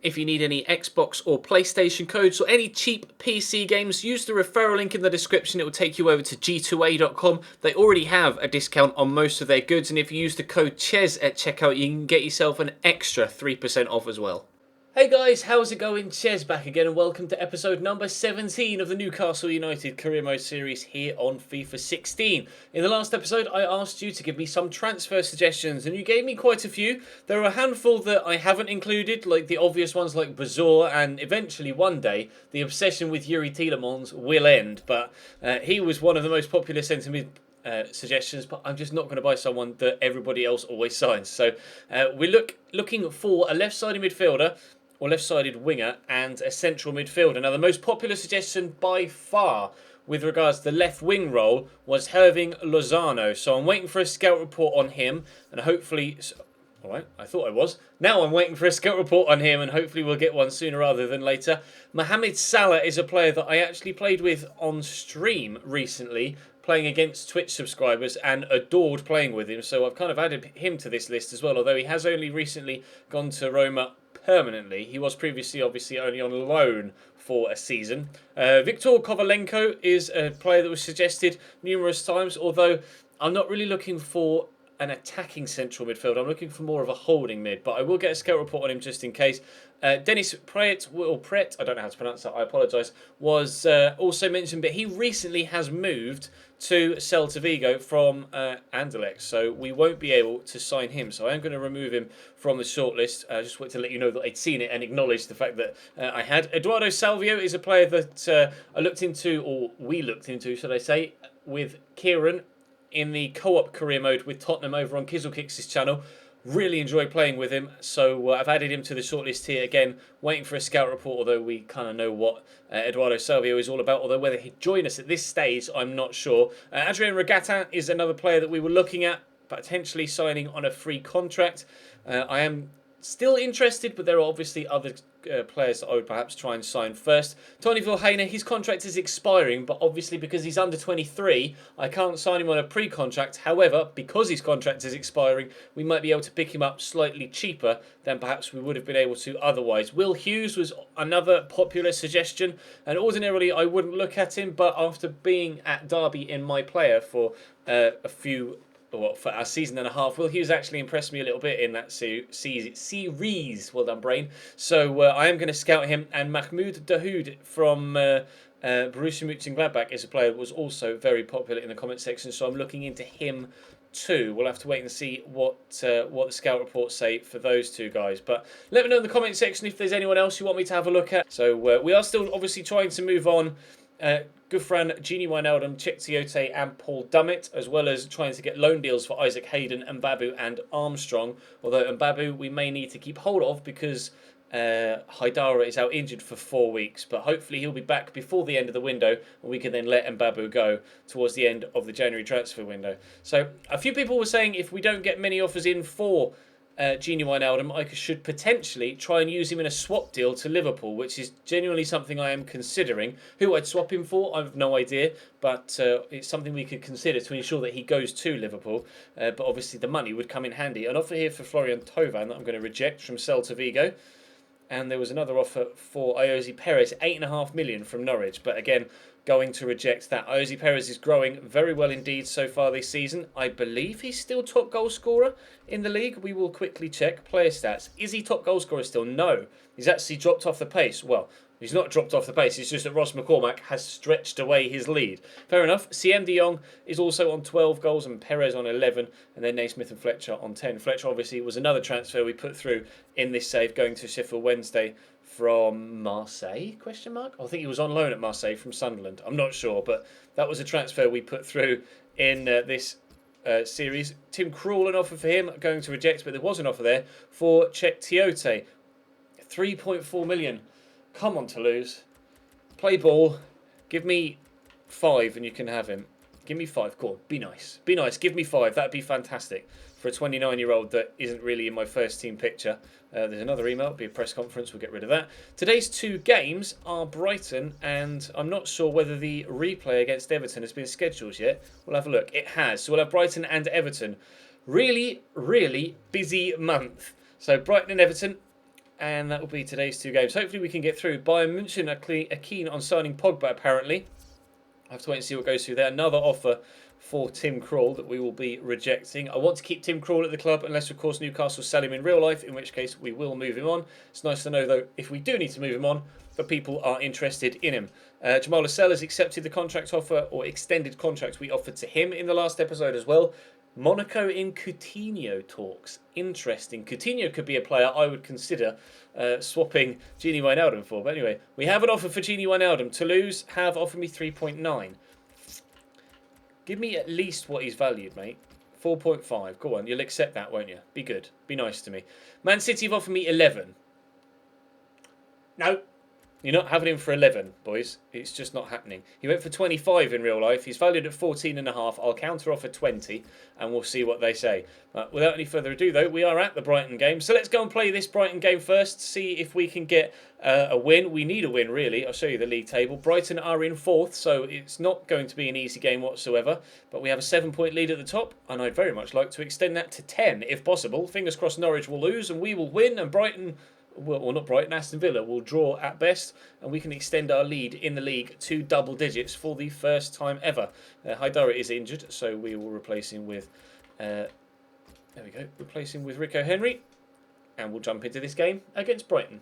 If you need any Xbox or PlayStation codes or any cheap PC games, use the referral link in the description. It will take you over to g2a.com. They already have a discount on most of their goods, and if you use the code CHES at checkout, you can get yourself an extra 3% off as well. Hey guys, how's it going? Ches back again and welcome to episode number 17 of the Newcastle United Career Mode series here on FIFA 16. In the last episode I asked you to give me some transfer suggestions and you gave me quite a few. There are a handful that I haven't included, like the obvious ones like Bazour, and eventually one day the obsession with Yuri Tielemans will end, but he was one of the most popular centre-mid suggestions, but I'm just not going to buy someone that everybody else always signs. So we're looking for a left-sided midfielder or left-sided winger and a central midfielder. Now, the most popular suggestion by far with regards to the left wing role was Herving Lozano. So I'm waiting for a scout report on him, and hopefully... Alright, I thought I was. Now I'm waiting for a scout report on him, and hopefully we'll get one sooner rather than later. Mohamed Salah is a player that I actually played with on stream recently, playing against Twitch subscribers, and adored playing with him. So I've kind of added him to this list as well, although he has only recently gone to Roma permanently. He was previously obviously only on loan for a season. Viktor Kovalenko is a player that was suggested numerous times, although I'm not really looking for an attacking central midfield. I'm looking for more of a holding mid, but I will get a scout report on him just in case. Dennis Pret, I don't know how to pronounce that, I apologise, was also mentioned, but he recently has moved to Celta Vigo from Anderlecht, so we won't be able to sign him. So I am going to remove him from the shortlist. I just wanted to let you know that I'd seen it and acknowledge the fact that I had. Eduardo Salvio is a player that I looked into, or we looked into, should I say, with Kieran in the co-op career mode with Tottenham over on Kizzlekicks' channel. Really enjoy playing with him, so I've added him to the shortlist here. Again, waiting for a scout report, although we kind of know what Eduardo Salvio is all about, although whether he'd join us at this stage, I'm not sure. Adrien Regatin is another player that we were looking at, potentially signing on a free contract. I am still interested, but there are obviously other players that I would perhaps try and sign first. Tony Vilhena, his contract is expiring, but obviously because he's under 23, I can't sign him on a pre-contract. However, because his contract is expiring, we might be able to pick him up slightly cheaper than perhaps we would have been able to otherwise. Will Hughes was another popular suggestion, and ordinarily I wouldn't look at him, but after being at Derby in my player for for a season and a half, Will Hughes actually impressed me a little bit in that series. Well done, brain. So I am going to scout him. And Mahmoud Dahoud from Borussia Mönchengladbach is a player that was also very popular in the comment section. So I'm looking into him too. We'll have to wait and see what the scout reports say for those two guys. But let me know in the comment section if there's anyone else you want me to have a look at. So we are still obviously trying to move on. Gufran, Gini Wijnaldum, Cheick Tiote and Paul Dummett, as well as trying to get loan deals for Isaac Hayden, Mbabu and Armstrong. Although Mbabu we may need to keep hold of because Haidara is out injured for 4 weeks. But hopefully he'll be back before the end of the window and we can then let Mbabu go towards the end of the January transfer window. So a few people were saying if we don't get many offers in for Gini Wijnaldum, I should potentially try and use him in a swap deal to Liverpool, which is genuinely something I am considering. Who I'd swap him for, I have no idea, but it's something we could consider to ensure that he goes to Liverpool. But obviously the money would come in handy. An offer here for Florian Thauvin that I'm going to reject from Celta Vigo. And there was another offer for Iosi Perez, $8.5 million from Norwich. But again, going to reject that. Iosi Perez is growing very well indeed so far this season. I believe he's still top goal scorer in the league. We will quickly check player stats. Is he top goal scorer still? No. He's actually dropped off the pace. Well, he's not dropped off the pace. It's just that Ross McCormack has stretched away his lead. Fair enough. CM de Jong is also on 12 goals and Perez on 11. And then Naismith and Fletcher on 10. Fletcher obviously was another transfer we put through in this save going to Sheffield Wednesday from Marseille, question mark? I think he was on loan at Marseille from Sunderland. I'm not sure, but that was a transfer we put through in this series. Tim Krul, an offer for him, going to reject, but there was an offer there for Cheick Tiote. 3.4 million. Come on, Toulouse. Play ball. Give me 5 and you can have him. Give me 5. Cool. Be nice. Be nice. Give me 5. That'd be fantastic for a 29-year-old that isn't really in my first team picture. There's another email. It'll be a press conference. We'll get rid of that. Today's 2 games are Brighton, and I'm not sure whether the replay against Everton has been scheduled yet. We'll have a look. It has. So we'll have Brighton and Everton. Really, really busy month. So Brighton and Everton. And that will be today's 2 games. Hopefully we can get through. Bayern München are keen on signing Pogba, apparently. I have to wait and see what goes through there. Another offer for Tim Krul that we will be rejecting. I want to keep Tim Krul at the club unless, of course, Newcastle sell him in real life, in which case we will move him on. It's nice to know, though, if we do need to move him on, that people are interested in him. Jamal Lascelles has accepted the contract offer, or extended contract we offered to him in the last episode as well. Monaco in Coutinho talks. Interesting. Coutinho could be a player I would consider swapping Gini Wijnaldum for. But anyway, we have an offer for Gini Wijnaldum. Toulouse have offered me 3.9. Give me at least what he's valued, mate. 4.5. Go on, you'll accept that, won't you? Be good. Be nice to me. Man City have offered me 11. No. You're not having him for 11, boys. It's just not happening. He went for 25 in real life. He's valued at 14.5. I'll counter offer 20, and we'll see what they say. Without any further ado, though, we are at the Brighton game. So let's go and play this Brighton game first. See if we can get a win. We need a win, really. I'll show you the league table. Brighton are in 4th, so it's not going to be an easy game whatsoever. But we have a 7-point lead at the top, and I'd very much like to extend that to 10, if possible. Fingers crossed Norwich will lose, and we will win, and Brighton... Well, not Brighton, Aston Villa will draw at best, and we can extend our lead in the league to double digits for the first time ever. Haidara is injured, so we will replace him with... there we go. Replace him with Rico Henry, and we'll jump into this game against Brighton.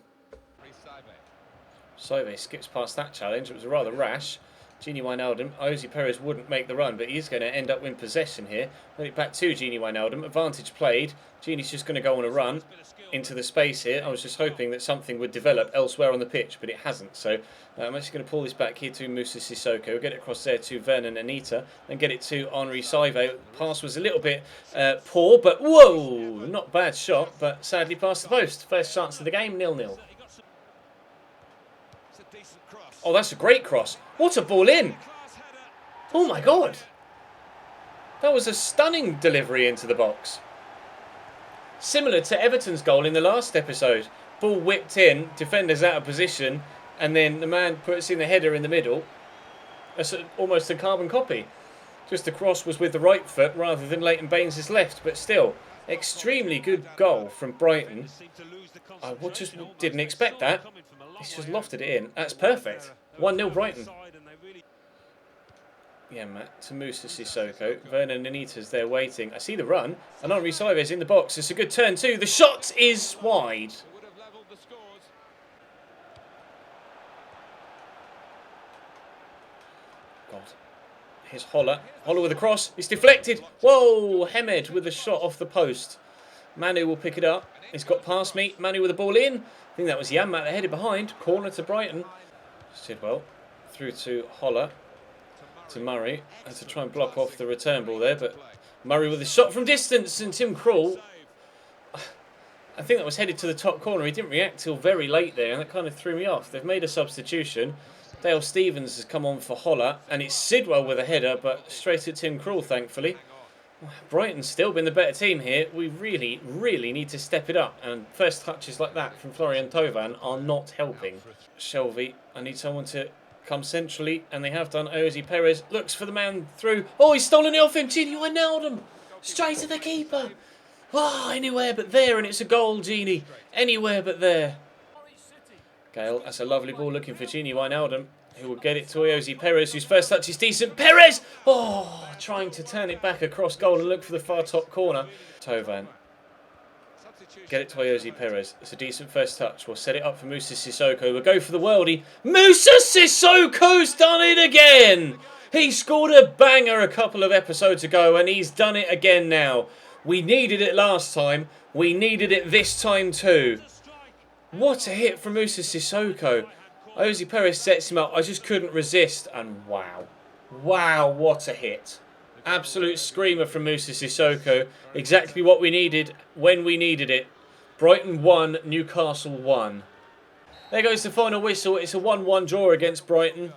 Saive skips past that challenge. It was rather rash. Gini Wijnaldum. Ozzy Perez wouldn't make the run, but he's going to end up with possession here. Let it back to Gini Wijnaldum. Advantage played. Gini's just going to go on a run into the space here. I was just hoping that something would develop elsewhere on the pitch, but it hasn't. So I'm actually going to pull this back here to Moussa Sissoko. Get it across there to Vernon Anita, and get it to Henri Saive. Pass was a little bit poor, but whoa! Not bad shot, but sadly past the post. First chance of the game, 0-0. Oh, that's a great cross. What a ball in. Oh, my God. That was a stunning delivery into the box. Similar to Everton's goal in the last episode. Ball whipped in, defenders out of position, and then the man puts in the header in the middle. That's almost a carbon copy. Just the cross was with the right foot rather than Leighton Baines' left, but still, extremely good goal from Brighton. I just didn't expect that. He's just lofted it in. That's perfect. 1-0 Brighton. Yeah, Matt, to Moussa Sissoko. Vernon Anita's there waiting. I see the run. And Henri Saive's in the box. It's a good turn too. The shot is wide. God. Here's Holler. Holler with a cross. It's deflected. Whoa! Hemed with a shot off the post. Manu will pick it up. It's got past me. Manu with the ball in. I think that was Janmaat that headed behind. Corner to Brighton. Did well. Through to Holler. To Murray. Had to try and block off the return ball there, but Murray with a shot from distance, and Tim Krul, I think that was headed to the top corner. He didn't react till very late there, and that kind of threw me off. They've made a substitution. Dale Stevens has come on for Holler, and it's Sidwell with a header, but straight at Tim Krul, thankfully. Brighton's still been the better team here. We really, really need to step it up, and first touches like that from Florian Thauvin are not helping. Shelvey, I need someone to come centrally, and they have done. Ozzy Perez looks for the man through. Oh, he's stolen it off him. Gini Wijnaldum. Straight to the keeper. Oh, anywhere but there, and it's a goal, Gini. Anywhere but there. Gale, that's a lovely ball looking for Gini Wijnaldum, who will get it to Ozzy Perez, whose first touch is decent. Perez! Oh, trying to turn it back across goal and look for the far top corner. Thauvin. Get it to Ozzy Perez. It's a decent first touch. We'll set it up for Moussa Sissoko. We'll go for the worldie. Moussa Sissoko's done it again! He scored a banger a couple of episodes ago, and he's done it again now. We needed it last time. We needed it this time too. What a hit from Moussa Sissoko. Ozzy Perez sets him up. I just couldn't resist, and wow. Wow, what a hit. Absolute screamer from Moussa Sissoko. Exactly what we needed when we needed it. Brighton 1, Newcastle 1. There goes the final whistle. It's a 1-1 draw against Brighton.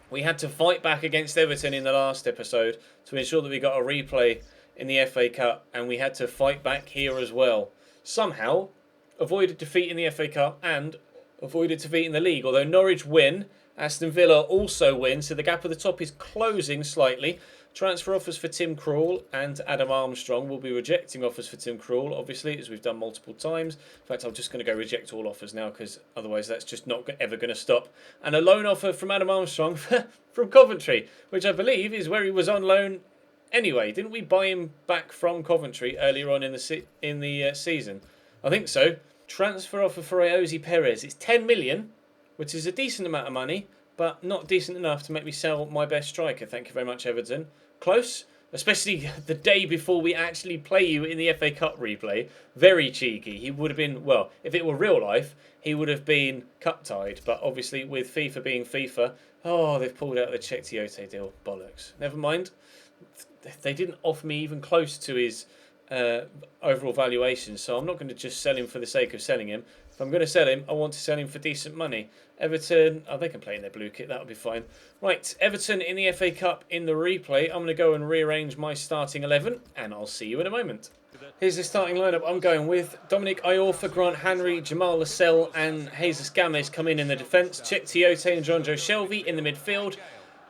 We had to fight back against Everton in the last episode to ensure that we got a replay in the FA Cup, and we had to fight back here as well. Somehow avoided defeat in the FA Cup and avoided defeat in the league. Although Norwich win, Aston Villa also win, so the gap at the top is closing slightly. Transfer offers for Tim Krul and Adam Armstrong. We'll be rejecting offers for Tim Krul, obviously, as we've done multiple times. In fact, I'm just going to go reject all offers now, because otherwise that's just not ever going to stop. And a loan offer from Adam Armstrong from Coventry, which I believe is where he was on loan anyway. Didn't we buy him back from Coventry earlier on in the season? I think so. Transfer offer for Ayoze Perez. It's 10 million, which is a decent amount of money, but not decent enough to make me sell my best striker. Thank you very much, Everton. Close, especially the day before we actually play you in the FA Cup replay. Very cheeky. He would have been, well, if it were real life, he would have been cup-tied. But obviously, with FIFA being FIFA, oh, they've pulled out the Czech Tiote deal. Bollocks. Never mind. They didn't offer me even close to his overall valuation, so I'm not going to just sell him for the sake of selling him. If I'm going to sell him, I want to sell him for decent money. Everton, oh, they can play in their blue kit, that'll be fine. Right, Everton in the FA Cup in the replay. I'm going to go and rearrange my starting 11, and I'll see you in a moment. Here's the starting lineup I'm going with. Dominic Iorfa, Grant Hanry, Jamal Lascelles and Jesus Games come in the defence. Czech Tiote and Jonjo Shelvey in the midfield.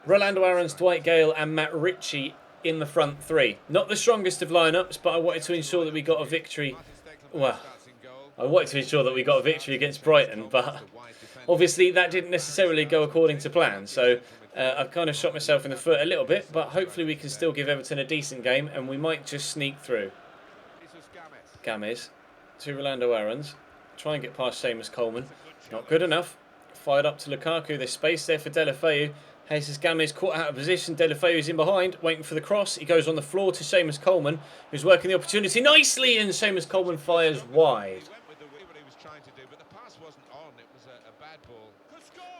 Rolando Aarons, Dwight Gale and Matt Ritchie in the front three. Not the strongest of lineups, but I wanted to ensure that we got a victory. Well, I wanted to ensure that we got a victory against Brighton, but obviously that didn't necessarily go according to plan. So I've kind of shot myself in the foot a little bit, but hopefully we can still give Everton a decent game and we might just sneak through. Games to Rolando Aarons. Try and get past Seamus Coleman. Not good enough. Fired up to Lukaku. There's space there for Deulofeu. Jesus Games caught out of position. Deulofeu is in behind, waiting for the cross. He goes on the floor to Seamus Coleman, who's working the opportunity nicely, and Seamus Coleman fires wide.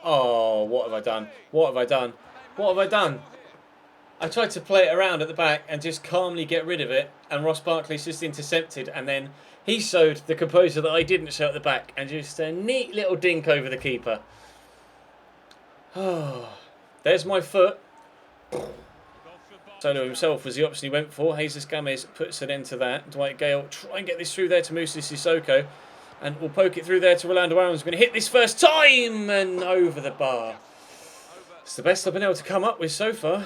Oh, what have I done? What have I done? What have I done? I tried to play it around at the back and just calmly get rid of it, and Ross Barkley's just intercepted, and then he showed the composure that I didn't show at the back, and just a neat little dink over the keeper. Oh, there's my foot. Solo himself was the option he went for. Jesus Games puts an end to that. Dwight Gale, try and get this through there to Moussa Sissoko. And we'll poke it through there to Rolando Aarons. Going to hit this first time and over the bar. It's the best I've been able to come up with so far.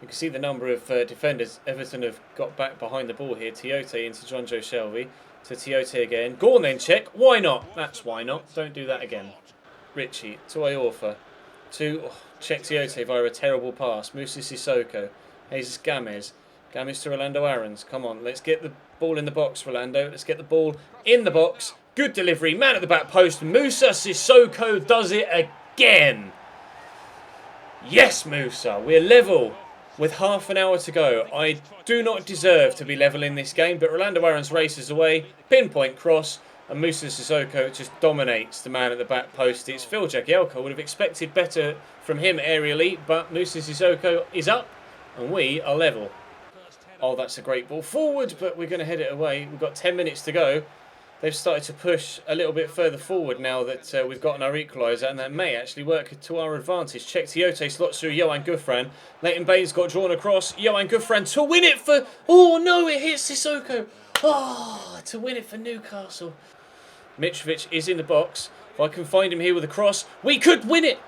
You can see the number of defenders Everton have got back behind the ball here. Tiote into Jonjo Shelvey. To Tiote again. Go on then, check. Why not? That's why not. Don't do that again. Ritchie to Iorfa. To Czech Tiote via a terrible pass. Moussa Sissoko. Jesus Games. Games to Rolando Aarons. Come on, let's get the ball in the box, Rolando. Let's get the ball in the box. Good delivery. Man at the back post. Moussa Sissoko does it again. Yes, Moussa. We're level with half an hour to go. I do not deserve to be level in this game, but Rolando Aarons races away. Pinpoint cross. And Moussa Sissoko just dominates the man at the back post. It's Phil Jagielka. Would have expected better from him aerially, but Moussa Sissoko is up and we are level. Oh, that's a great ball forward, but we're going to head it away. We've got 10 minutes to go. They've started to push a little bit further forward now that we've gotten our equaliser, and that may actually work to our advantage. Czech Tiote slots through Johan Gouffran. Leighton Baines got drawn across. Johan Gouffran to win it for... Oh, no, it hits Sissoko. Oh, to win it for Newcastle. Mitrovic is in the box. If I can find him here with a cross, we could win it.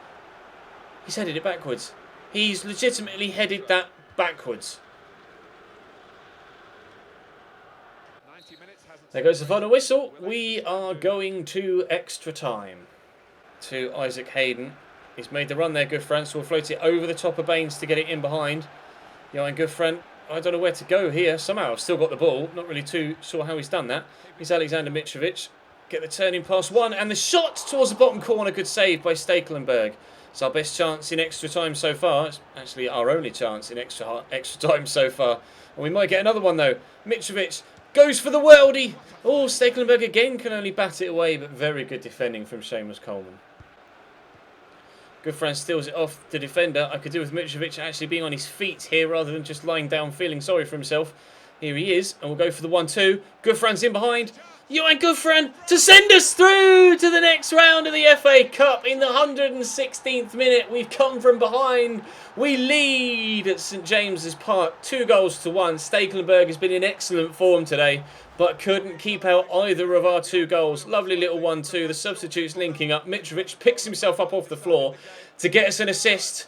He's headed it backwards. He's legitimately headed that backwards. There goes the final whistle. We are going to extra time. To Isaac Hayden. He's made the run there, Gouffran, so we'll float it over the top of Baines to get it in behind. Johan Gouffran, I don't know where to go here. Somehow I've still got the ball. Not really too sure how he's done that. He's Alexander Mitrovic. Get the turning pass one, and the shot towards the bottom corner. Good save by Stekelenburg. It's our best chance in extra time so far. It's actually our only chance in extra time so far. And we might get another one though. Mitrovic goes for the worldie. Oh, Stekelenburg again can only bat it away, but very good defending from Seamus Coleman. Gouffran steals it off the defender. I could do with Mitrovic actually being on his feet here rather than just lying down feeling sorry for himself. Here he is, and we'll go for the 1-2. Gouffran's in behind. Johan Gouffran to send us through to the next round of the FA Cup in the 116th minute. We've come from behind. We lead at St James's Park 2-1. Stekelenburg has been in excellent form today, but couldn't keep out either of our 2 goals. Lovely little 1-2. The substitutes linking up. Mitrovic picks himself up off the floor to get us an assist.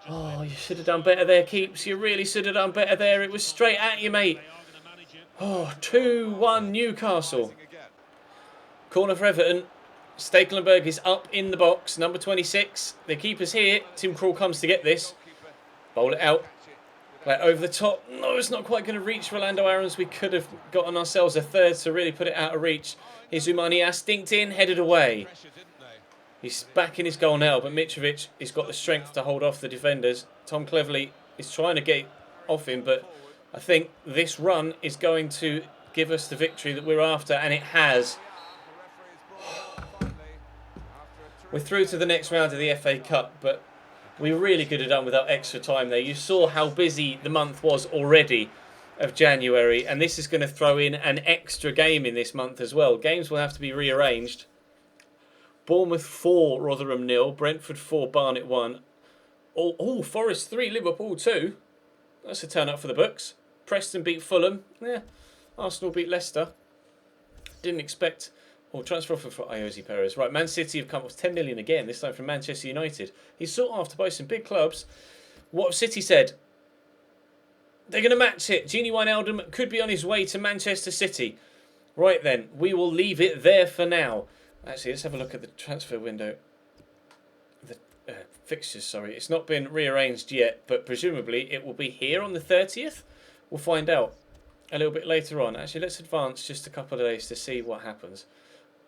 Oh, you should have done better there, Keeps. You really should have done better there. It was straight at you, mate. Oh, 2-1 Newcastle. Corner for Everton. Stekelenburg is up in the box. Number 26. The keeper's here. Tim Krul comes to get this. Bowl it out. Play it over the top. No, it's not quite going to reach Rolando Aarons. We could have gotten ourselves a third to really put it out of reach. Here's Umania. Stinked in. Headed away. He's back in his goal now, but Mitrovic has got the strength to hold off the defenders. Tom Cleverley is trying to get off him, but I think this run is going to give us the victory that we're after, and it has. We're through to the next round of the FA Cup, but we really could have done without extra time there. You saw how busy the month was already of January, and this is going to throw in an extra game in this month as well. Games will have to be rearranged. Bournemouth 4, Rotherham 0. Brentford 4, Barnet 1. Oh, Forest 3, Liverpool 2. That's a turn up for the books. Preston beat Fulham. Yeah. Arsenal beat Leicester. Didn't expect... Oh, transfer offer for Iosi Perez. Right, Man City have come up with 10 million again, this time from Manchester United. He's sought after by some big clubs. What have City said? They're going to match it. Genie Wijnaldum could be on his way to Manchester City. Right then, we will leave it there for now. Actually, let's have a look at the transfer window. The fixtures, sorry. It's not been rearranged yet, but presumably it will be here on the 30th. We'll find out a little bit later on. Actually, let's advance just a couple of days to see what happens.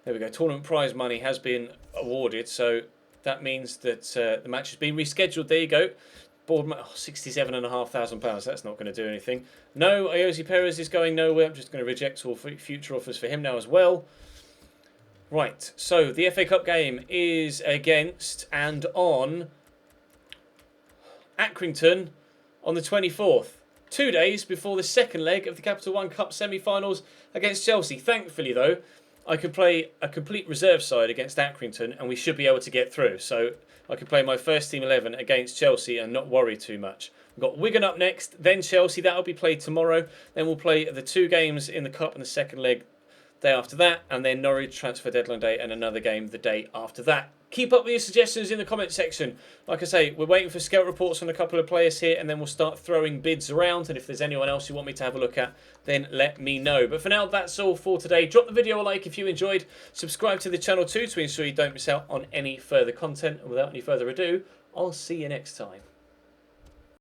There we go. Tournament prize money has been awarded, so that means that the match has been rescheduled. There you go. Board £67,500. That's not going to do anything. No, Iosi Perez is going nowhere. I'm just going to reject all future offers for him now as well. Right, so the FA Cup game is against and on Accrington on the 24th. 2 days before the second leg of the Capital One Cup semi-finals against Chelsea. Thankfully, though, I could play a complete reserve side against Accrington and we should be able to get through. So I could play my first team 11 against Chelsea and not worry too much. We've got Wigan up next, then Chelsea. That'll be played tomorrow. Then we'll play the 2 games in the Cup and the second leg day after that, and then Norwich transfer deadline day and another game the day after that. Keep up with your suggestions in the comment section. Like I say, we're waiting for scout reports on a couple of players here, and then we'll start throwing bids around, and if there's anyone else you want me to have a look at, then let me know. But for now, that's all for today. Drop the video a like if you enjoyed. Subscribe to the channel too to ensure you don't miss out on any further content. And without any further ado, I'll see you next time.